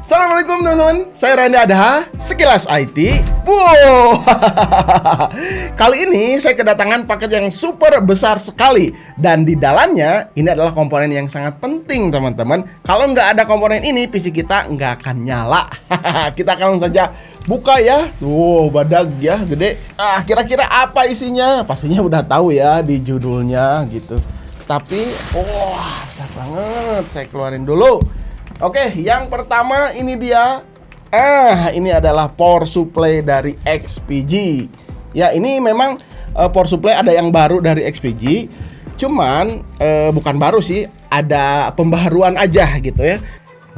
Assalamualaikum teman-teman, saya Randy Adha, Sekilas IT. Wow, kali ini saya kedatangan paket yang super besar sekali. Dan di dalamnya, ini adalah komponen yang sangat penting teman-teman. Kalau nggak ada komponen ini, PC kita nggak akan nyala. Kita akan langsung saja buka ya. Wow, badag ya, gede. Kira-kira apa isinya? Pastinya udah tahu ya di judulnya gitu. Tapi, wah, besar banget. Saya keluarin dulu. Oke, yang pertama ini dia. Ini adalah power supply dari XPG. Ya, ini memang power supply ada yang baru dari XPG. Cuman bukan baru sih, ada pembaharuan aja gitu ya.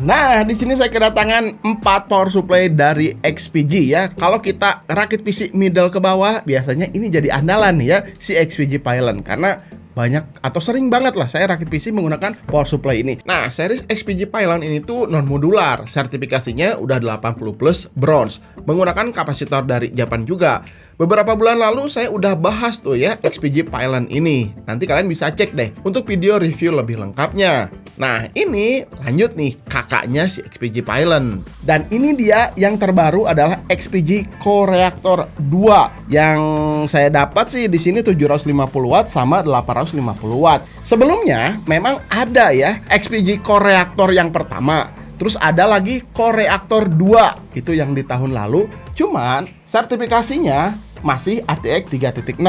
Nah, di sini saya kedatangan 4 power supply dari XPG ya. Kalau kita rakit PC middle ke bawah, biasanya ini jadi andalan ya si XPG Pylon, karena banyak atau sering banget lah saya rakit PC menggunakan power supply ini. Nah, series XPG Pylon ini tuh non modular, sertifikasinya udah 80 plus bronze, menggunakan kapasitor dari Jepang juga. Beberapa bulan lalu saya udah bahas tuh ya XPG Pylon ini. Nanti kalian bisa cek deh untuk video review lebih lengkapnya. Nah, ini lanjut nih kakaknya si XPG Pylon. Dan ini dia yang terbaru adalah XPG Core Reactor 2 yang saya dapat sih di sini 750 watt sama 850 watt. Sebelumnya memang ada ya XPG Core Reactor yang pertama. Terus ada lagi Core Reactor 2, itu yang di tahun lalu. Cuman sertifikasinya masih ATX 3.0.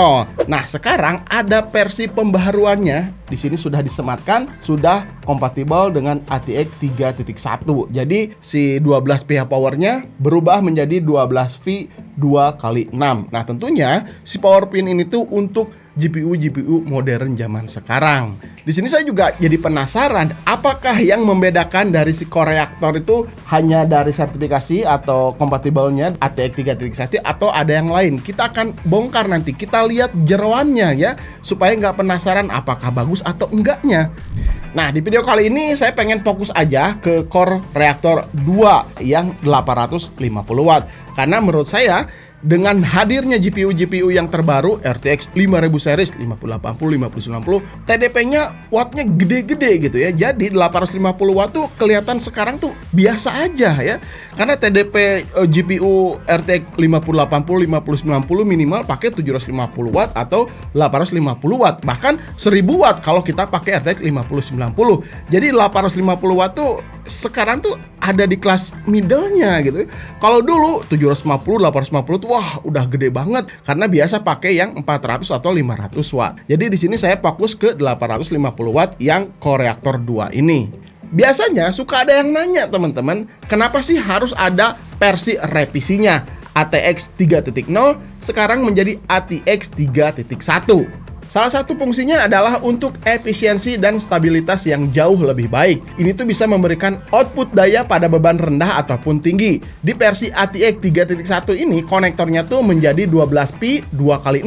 Nah, sekarang ada versi pembaharuannya. Di sini sudah disematkan, sudah kompatibel dengan ATX 3.1. Jadi si 12 pH powernya berubah menjadi 12V 2x6. Nah, tentunya si power pin ini tuh untuk GPU modern zaman sekarang. Di sini saya juga jadi penasaran, apakah yang membedakan dari si Core Reactor itu hanya dari sertifikasi atau kompatibelnya ATX 3.1 atau ada yang lain? Kita akan bongkar nanti, kita lihat jeroannya ya, supaya nggak penasaran apakah bagus atau enggaknya. Nah, di video kali ini saya pengen fokus aja ke Core Reactor 2 yang 850 watt. Karena menurut saya dengan hadirnya GPU yang terbaru RTX 5000 series 5080, 5090, TDP-nya wattnya gede-gede gitu ya. Jadi 850 watt tuh kelihatan sekarang tuh biasa aja ya. Karena TDP GPU RTX 5080, 5090 minimal pakai 750 watt atau 850 watt. Bahkan 1000 watt kalau kita pakai RTX 5090. Jadi 850 watt tuh sekarang tuh ada di kelas middle-nya gitu. Kalau dulu 750, 850 tuh wah udah gede banget karena biasa pakai yang 400 atau 500 watt. Jadi di sini saya fokus ke 850 watt yang Core Reactor 2 ini. Biasanya suka ada yang nanya teman-teman, kenapa sih harus ada versi revisinya? ATX 3.0 sekarang menjadi ATX 3.1. Salah satu fungsinya adalah untuk efisiensi dan stabilitas yang jauh lebih baik. Ini tuh bisa memberikan output daya pada beban rendah ataupun tinggi. Di versi ATX 3.1 ini konektornya tuh menjadi 12P 2x6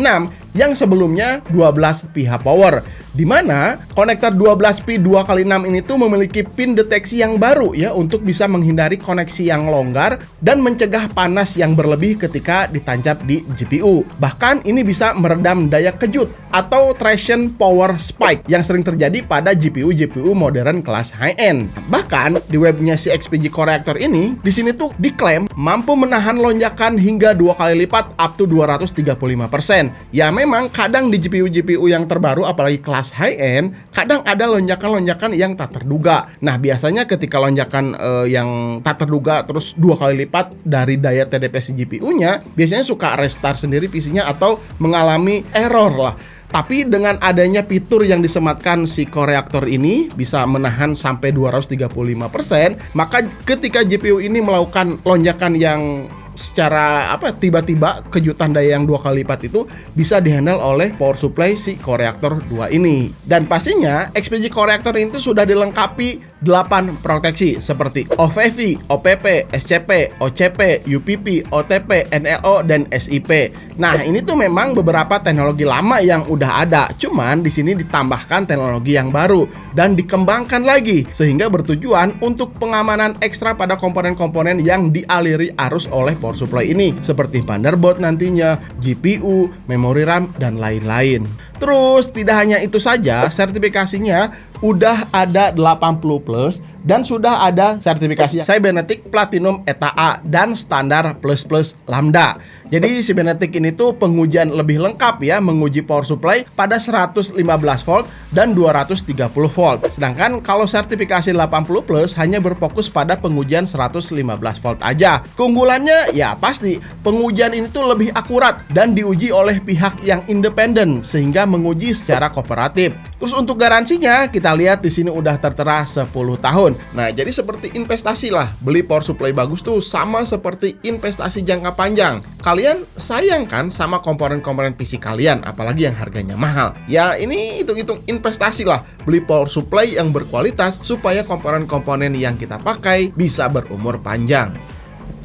yang sebelumnya 12 pH power. Di mana konektor 12P 2x6 ini tuh memiliki pin deteksi yang baru ya untuk bisa menghindari koneksi yang longgar dan mencegah panas yang berlebih ketika ditancap di GPU. Bahkan ini bisa meredam daya kejut atau traction power spike yang sering terjadi pada GPU modern kelas high-end. Bahkan di webnya si XPG Core Reactor ini, di sini tuh diklaim mampu menahan lonjakan hingga 2 kali lipat up to 235%. Ya memang kadang di GPU yang terbaru apalagi kelas high-end, kadang ada lonjakan-lonjakan yang tak terduga. Nah, biasanya ketika lonjakan yang tak terduga terus 2 kali lipat dari daya TDP si GPU-nya, biasanya suka restart sendiri PC-nya atau mengalami error lah. Tapi dengan adanya fitur yang disematkan si Core Reactor ini bisa menahan sampai 235%, maka ketika GPU ini melakukan lonjakan yang secara tiba-tiba kejutan daya yang 2 kali lipat itu bisa dihandle oleh power supply si Core Reactor 2 ini. Dan pastinya XPG Core Reactor ini sudah dilengkapi 8 proteksi seperti OVV, OPP, SCP, OCP, UPP, OTP, NLO, dan SIP. Nah, ini tuh memang beberapa teknologi lama yang udah ada, cuman di sini ditambahkan teknologi yang baru dan dikembangkan lagi sehingga bertujuan untuk pengamanan ekstra pada komponen-komponen yang dialiri arus oleh power supply ini seperti motherboard nantinya, GPU, memori RAM, dan lain-lain. Terus tidak hanya itu saja, sertifikasinya udah ada 80 plus dan sudah ada sertifikasi Cybernetic Platinum ETA A dan standar plus plus lambda. Jadi Cybernetic ini tuh pengujian lebih lengkap ya, menguji power supply pada 115 volt dan 230 volt. Sedangkan kalau sertifikasi 80 plus hanya berfokus pada pengujian 115 volt aja. Keunggulannya ya pasti pengujian ini tuh lebih akurat dan diuji oleh pihak yang independen sehingga menguji secara kooperatif. Terus untuk garansinya kita lihat di sini udah tertera 10 tahun. Nah, jadi seperti investasi lah. Beli power supply bagus tuh sama seperti investasi jangka panjang. Kalian sayang kan sama komponen-komponen PC kalian, apalagi yang harganya mahal. Ya, ini hitung-hitung investasi lah. Beli power supply yang berkualitas supaya komponen-komponen yang kita pakai bisa berumur panjang.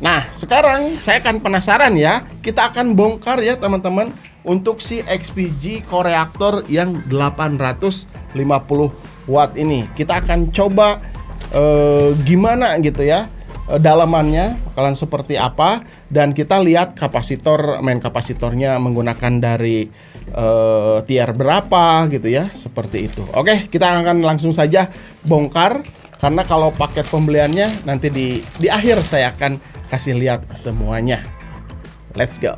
Nah, sekarang saya akan penasaran ya. Kita akan bongkar ya teman-teman untuk si XPG core reaktor yang 850 watt ini. Kita akan coba gimana gitu ya dalamannya bakalan seperti apa, dan kita lihat kapasitor, main kapasitornya menggunakan dari tier berapa gitu ya, seperti itu. Oke, kita akan langsung saja bongkar karena kalau paket pembeliannya nanti di akhir saya akan kasih lihat semuanya. Let's go.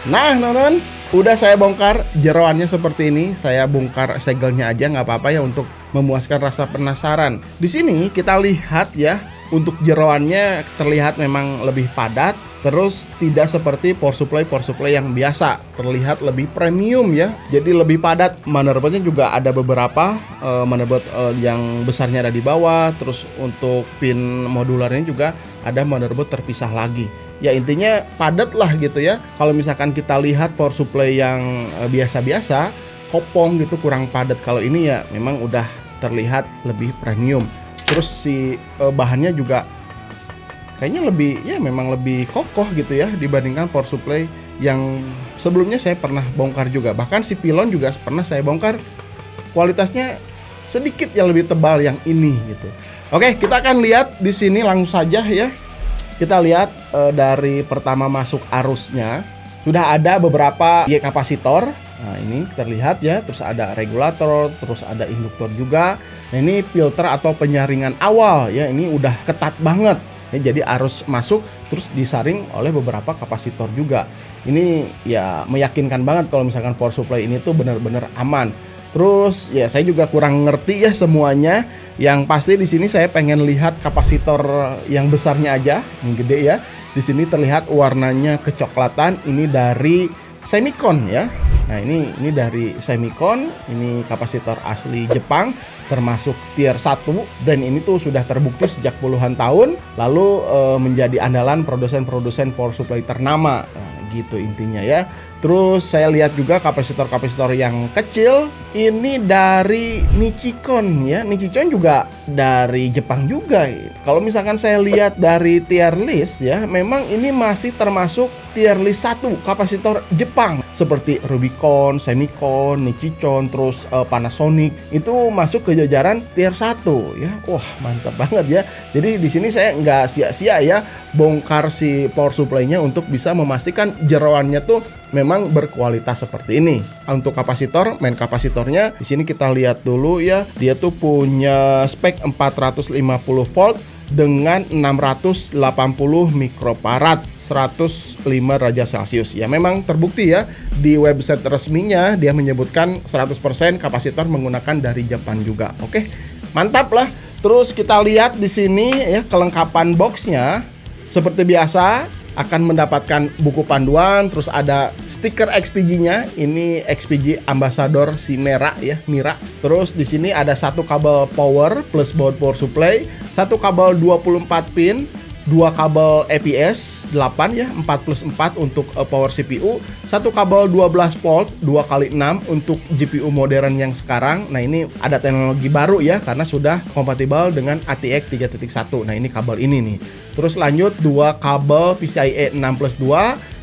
Nah teman-teman, udah saya bongkar jeroannya seperti ini. Saya bongkar segelnya aja nggak apa-apa ya untuk memuaskan rasa penasaran. Di sini kita lihat ya, untuk jeroannya terlihat memang lebih padat. Terus tidak seperti power supply yang biasa, terlihat lebih premium ya. Jadi lebih padat. Motherboardnya juga ada beberapa motherboard yang besarnya ada di bawah. Terus untuk pin modularnya juga ada motherboard terpisah lagi. Ya intinya padat lah gitu ya. Kalau misalkan kita lihat power supply yang biasa-biasa, kopong gitu, kurang padat. Kalau ini ya memang udah terlihat lebih premium. Terus si bahannya juga kayaknya lebih, ya memang lebih kokoh gitu ya dibandingkan power supply yang sebelumnya saya pernah bongkar juga. Bahkan si pilon juga pernah saya bongkar, kualitasnya sedikit yang lebih tebal yang ini gitu. Oke, kita akan lihat di sini langsung saja ya. Kita lihat dari pertama masuk arusnya sudah ada beberapa kapasitor. Nah ini kita lihat ya, terus ada regulator, terus ada induktor juga. Nah ini filter atau penyaringan awal ya, ini udah ketat banget. Ya, jadi arus masuk terus disaring oleh beberapa kapasitor juga. Ini ya meyakinkan banget kalau misalkan power supply ini tuh benar-benar aman. Terus ya saya juga kurang ngerti ya semuanya. Yang pasti di sini saya pengen lihat kapasitor yang besarnya aja, yang gede ya. Di sini terlihat warnanya kecoklatan. Ini dari Semicon ya. Nah ini dari Semicon. Ini kapasitor asli Jepang, termasuk tier 1. Brand ini tuh sudah terbukti sejak puluhan tahun, lalu menjadi andalan produsen-produsen power supply ternama. Nah, gitu intinya ya. Terus saya lihat juga kapasitor-kapasitor yang kecil ini dari Nichicon ya. Nichicon juga dari Jepang juga. Kalau misalkan saya lihat dari tier list ya, memang ini masih termasuk tier list 1 kapasitor Jepang seperti Rubicon, Semicon, Nichicon, terus Panasonic itu masuk ke jajaran tier 1 ya. Wah, mantap banget ya. Jadi di sini saya nggak sia-sia ya bongkar si power supply-nya untuk bisa memastikan jeroannya tuh memang berkualitas seperti ini. Untuk kapasitor, main kapasitornya di sini kita lihat dulu ya. Dia tuh punya spek 450 volt dengan 680 mikrofarad, 105 derajat Celcius. Ya memang terbukti ya di website resminya dia menyebutkan 100% kapasitor menggunakan dari Jepang juga. Oke, mantap lah. Terus kita lihat di sini ya kelengkapan boxnya seperti biasa. Akan mendapatkan buku panduan, terus ada stiker XPG-nya. Ini XPG Ambassador si Mira ya, Mira. Terus di sini ada satu kabel power plus baut power supply, satu kabel 24 pin, dua kabel EPS 8 ya, 4+4 untuk power CPU, satu kabel 12 volt 2x6 untuk GPU modern yang sekarang. Nah ini ada teknologi baru ya karena sudah kompatibel dengan ATX 3.1. Nah ini kabel ini nih. Terus lanjut dua kabel PCIe 6+2,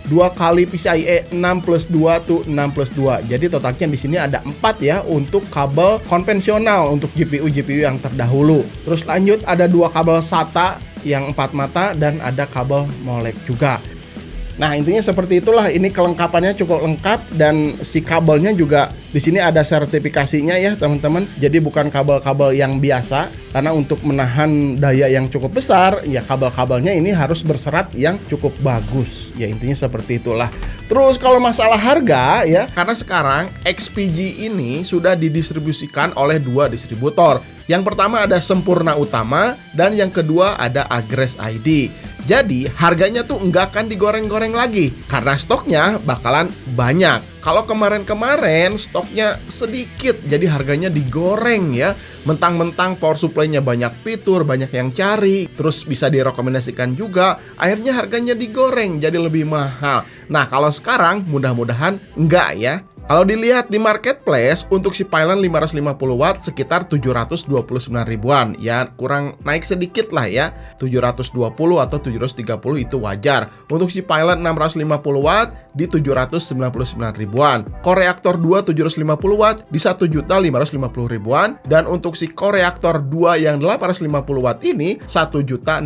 dua kali PCIe 6+2 tuh 6+2. Jadi totalnya di sini ada 4 ya untuk kabel konvensional untuk GPU yang terdahulu. Terus lanjut ada dua kabel SATA yang 4 mata dan ada kabel molek juga. Nah, intinya seperti itulah. Ini kelengkapannya cukup lengkap dan si kabelnya juga di sini ada sertifikasinya ya, teman-teman. Jadi bukan kabel-kabel yang biasa, karena untuk menahan daya yang cukup besar, ya kabel-kabelnya ini harus berserat yang cukup bagus. Ya, intinya seperti itulah. Terus kalau masalah harga ya, karena sekarang XPG ini sudah didistribusikan oleh 2 distributor. Yang pertama ada Sempurna Utama dan yang kedua ada Agres ID. Jadi harganya tuh nggak akan digoreng-goreng lagi karena stoknya bakalan banyak. Kalau kemarin-kemarin stoknya sedikit, jadi harganya digoreng ya. Mentang-mentang power supply-nya banyak fitur, banyak yang cari, terus bisa direkomendasikan juga, akhirnya harganya digoreng jadi lebih mahal. Nah, kalau sekarang mudah-mudahan enggak ya. Kalau dilihat di marketplace, untuk si Pylon 550 watt sekitar 729 ribuan. Ya kurang naik sedikit lah ya, 720 atau 730 itu wajar. Untuk si Pylon 650 watt di 799 ribuan. Core reaktor 2 750 watt di 1.550 ribuan. Dan untuk si core reaktor 2 yang 850 watt ini 1.699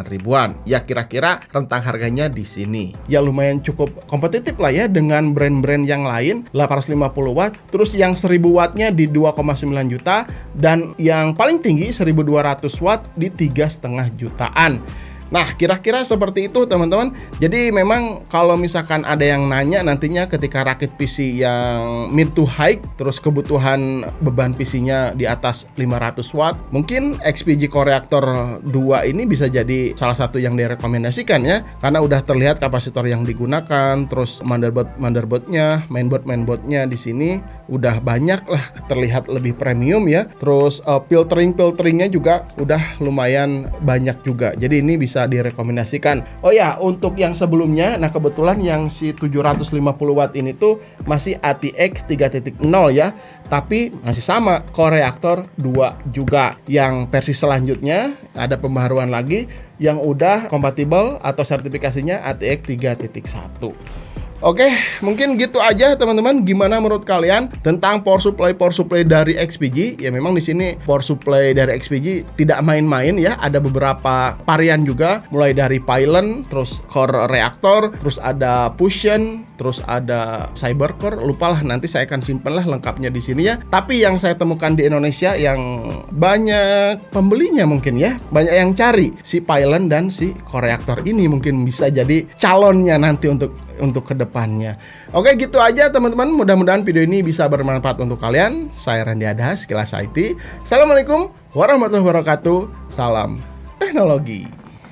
ribuan. Ya kira-kira rentang harganya di sini. Ya lumayan cukup kompetitif lah ya dengan brand-brand yang lain. 850 watt, terus yang 1000 wattnya di 2,9 juta dan yang paling tinggi 1200 watt di 3,5 jutaan. Nah, kira-kira seperti itu teman-teman. Jadi memang kalau misalkan ada yang nanya nantinya ketika rakit PC yang mid to high, terus kebutuhan beban PC-nya di atas 500 watt, mungkin XPG Core Reactor 2 ini bisa jadi salah satu yang direkomendasikan ya, karena udah terlihat kapasitor yang digunakan, terus motherboardnya, mainboardnya di sini udah banyak lah, terlihat lebih premium ya. Terus filteringnya juga udah lumayan banyak juga. Jadi ini bisa direkomendasikan. Oh ya, untuk yang sebelumnya, nah kebetulan yang si 750 watt ini tuh masih ATX 3.0 ya, tapi masih sama Core Reactor 2 juga. Yang versi selanjutnya ada pembaharuan lagi yang udah kompatibel atau sertifikasinya ATX 3.1. Oke, mungkin gitu aja teman-teman. Gimana menurut kalian tentang power supply dari XPG? Ya memang di sini power supply dari XPG tidak main-main ya. Ada beberapa varian juga, mulai dari Pylon, terus Core Reactor, terus ada Fusion, terus ada Cybercore. Lupalah, nanti saya akan simpen lah lengkapnya di sini ya. Tapi yang saya temukan di Indonesia yang banyak pembelinya mungkin ya, banyak yang cari si Pylon dan si Core Reactor ini, mungkin bisa jadi calonnya nanti untuk ke depannya. Oke, gitu aja teman-teman. Mudah-mudahan video ini bisa bermanfaat untuk kalian. Saya Randy Adha, Sekilas IT. Assalamualaikum warahmatullahi wabarakatuh. Salam teknologi.